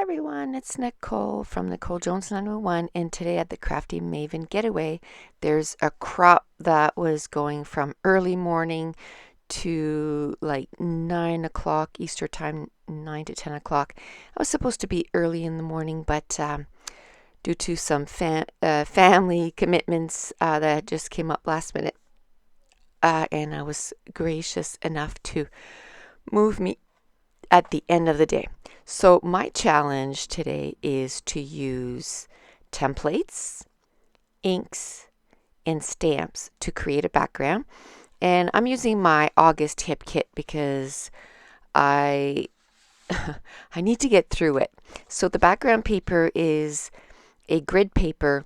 everyone, it's Nicole from nicolejones911, and today at the Crafty Maven Getaway, there's a crop that was going from early morning to like 9 o'clock Easter time, 9 to 10 o'clock. I was supposed to be early in the morning, but due to some family commitments that just came up last minute, and I was gracious enough to move me at the end of the day. So my challenge today is to use templates, inks, and stamps to create a background. And I'm using my August hip kit because I I need to get through it. So the background paper is a grid paper,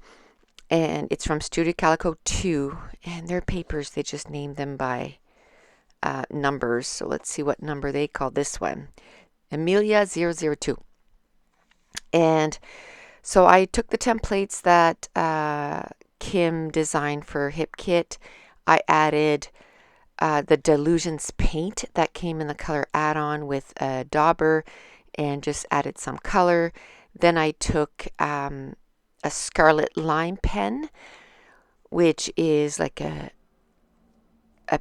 and it's from Studio Calico 2, and their papers, they just name them by numbers. So let's see what number they call this one. Amelia 002. And so I took the templates that Kim designed for HipKit. I added the Delusions paint that came in the color add-on with a dauber and just added some color. Then I took a scarlet lime pen, which is like a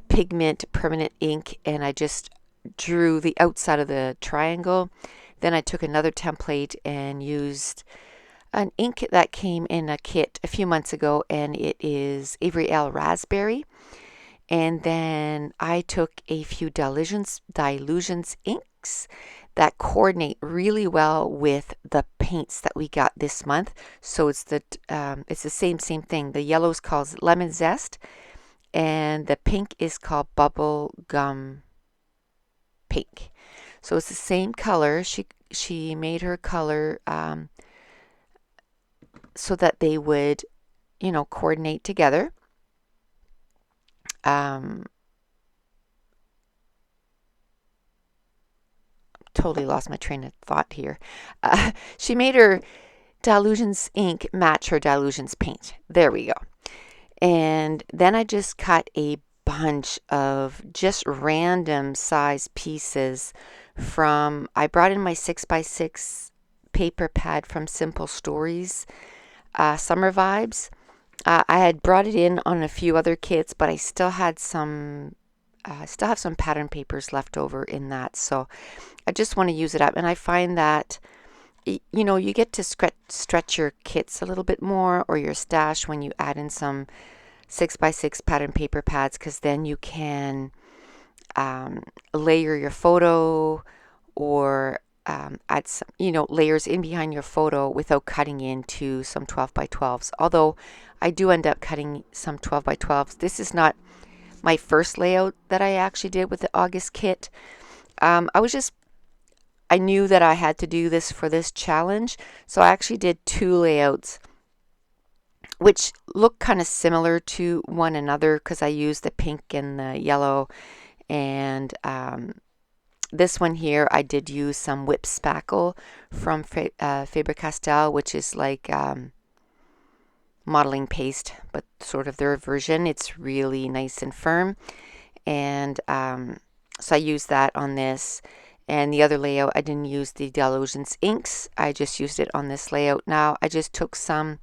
pigment permanent ink, and I just drew the outside of the triangle. Then I took another template and used an ink that came in a kit a few months ago, and it is Avery L. Raspberry. And then I took a few Delusions inks that coordinate really well with the paints that we got this month. So it's the same thing. The yellow is called Lemon Zest, and the pink is called Bubble Gum Pink. So it's the same color. She made her color so that they would, coordinate together. Totally lost my train of thought here. She made her Delusions ink match her Delusions paint. There we go. And then I just cut a bunch of just random size pieces I brought in my 6x6 paper pad from Simple Stories, Summer Vibes. I had brought it in on a few other kits, but I still had some pattern papers left over in that. So I just want to use it up. And I find that, you get to stretch your kits a little bit more, or your stash, when you add in some 6x6 pattern paper pads, because then you can layer your photo, or add some, layers in behind your photo without cutting into some 12x12s. Although I do end up cutting some 12x12s. This is not my first layout that I actually did with the August kit. I knew that I had to do this for this challenge, so I actually did two layouts which look kind of similar to one another because I used the pink and the yellow. And this one here, I did use some whip spackle from Faber-Castell, which is like modeling paste, but sort of their version. It's really nice and firm. And so I used that on this. And the other layout, I didn't use the Delusions inks. I just used it on this layout. Now I just took some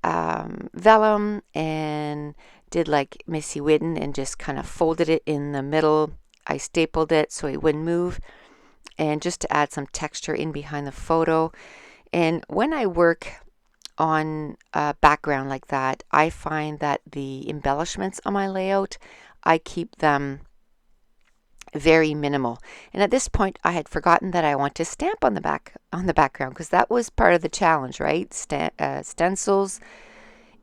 vellum and did like Missy Whitten and just kind of folded it in the middle. I stapled it so it wouldn't move, and just to add some texture in behind the photo. And when I work on a background like that, I find that the embellishments on my layout, I keep them very minimal. And at this point, I had forgotten that I want to stamp on the background, because that was part of the challenge, right? Stencils,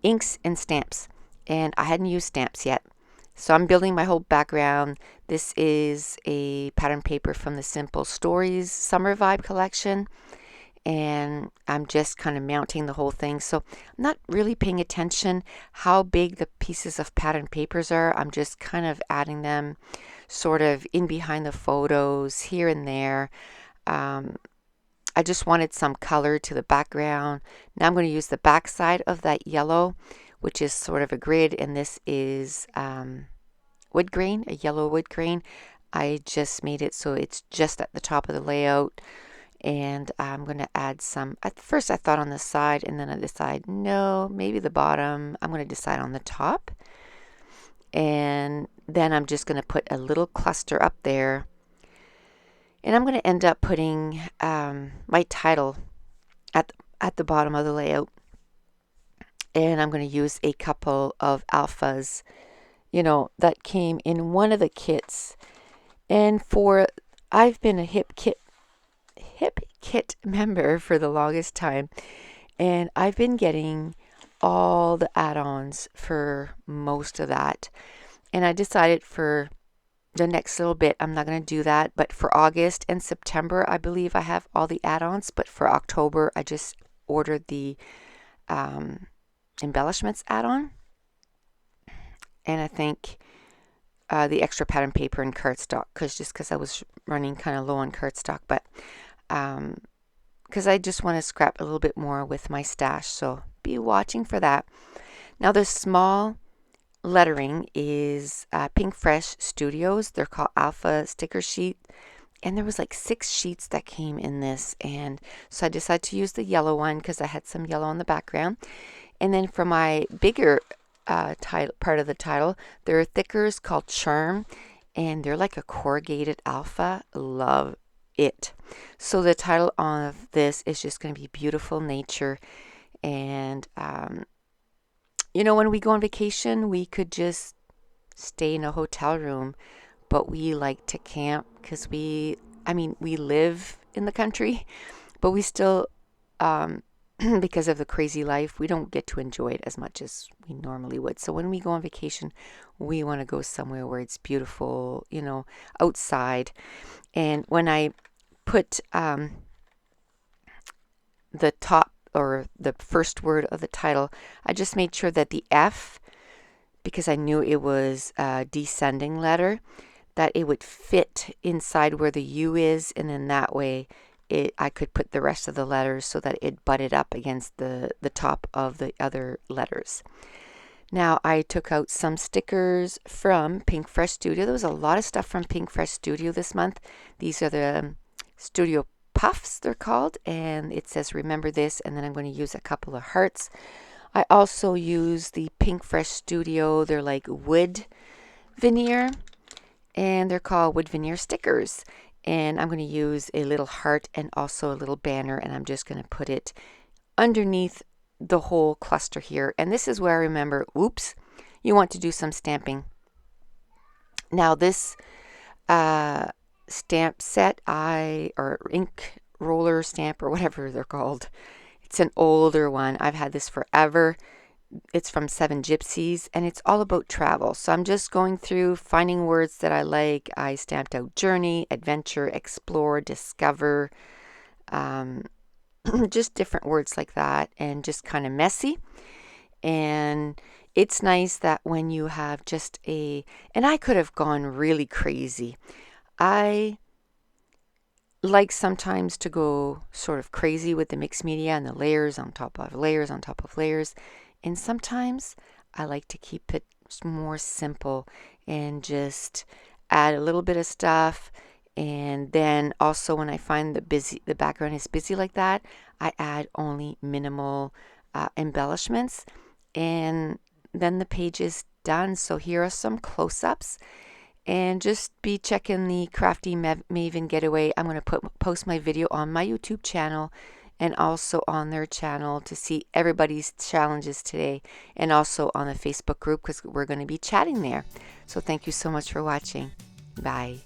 inks, and stamps. And I hadn't used stamps yet. So I'm building my whole background. This is a pattern paper from the Simple Stories Summer Vibe collection. And I'm just kind of mounting the whole thing. So I'm not really paying attention how big the pieces of pattern papers are. I'm just kind of adding them sort of in behind the photos here and there. I just wanted some color to the background. Now I'm going to use the back side of that yellow, which is sort of a grid, and this is wood grain, a yellow wood grain. I just made it so it's just at the top of the layout, And I'm going to add some. At first I thought on the side, and then I decided no, maybe the bottom. I'm going to decide on the top. And then I'm just going to put a little cluster up there. And I'm going to end up putting my title at the bottom of the layout. And I'm going to use a couple of alphas, that came in one of the kits. And I've been a Hip Kit member for the longest time, and I've been getting all the add-ons for most of that. And I decided for the next little bit, I'm not going to do that. But for August and September, I believe I have all the add-ons. But for October, I just ordered the embellishments add-on. And I think the extra pattern paper and cardstock, because I was running kind of low on cardstock. But because I just want to scrap a little bit more with my stash. So be watching for that. Now the small lettering is Pink Fresh Studios. They're called Alpha Sticker Sheet. And there was like 6 sheets that came in this. And so I decided to use the yellow one because I had some yellow on the background. And then for my bigger part of the title, there are thickers called Charm. And they're like a corrugated alpha. Love it. So the title of this is just going to be Beautiful Nature. And when we go on vacation, we could just stay in a hotel room, but we like to camp because we live in the country, but we still, because of the crazy life, we don't get to enjoy it as much as we normally would. So when we go on vacation, we want to go somewhere where it's beautiful, outside. And when I put the top or the first word of the title, I just made sure that the F, because I knew it was a descending letter, that it would fit inside where the U is, and then that way I could put the rest of the letters so that it butted up against the top of the other letters. Now I took out some stickers from Pink Fresh Studio. There was a lot of stuff from Pink Fresh Studio this month. These are the Studio Puffs, they're called, and it says remember this, and then I'm going to use a couple of hearts. I also use the Pink Fresh Studio, they're like wood veneer, and they're called wood veneer stickers. And I'm going to use a little heart and also a little banner, and I'm just going to put it underneath the whole cluster here. And this is where I remember, oops, you want to do some stamping. Now this stamp set, or ink roller stamp, or whatever they're called, it's an older one. I've had this forever. It's from Seven Gypsies, and it's all about travel. So I'm just going through finding words that I like. I stamped out journey, adventure, explore, discover, just different words like that, and just kind of messy. And it's nice that when you have just and I could have gone really crazy. I like sometimes to go sort of crazy with the mixed media and the layers on top of layers on top of layers. And sometimes I like to keep it more simple and just add a little bit of stuff. And then also when I find the background is busy like that, I add only minimal embellishments. And then the page is done. So here are some close-ups. And just be checking the Crafty Maven Getaway. I'm going to post my video on my YouTube channel and also on their channel to see everybody's challenges today, and also on the Facebook group because we're going to be chatting there. So thank you so much for watching. Bye.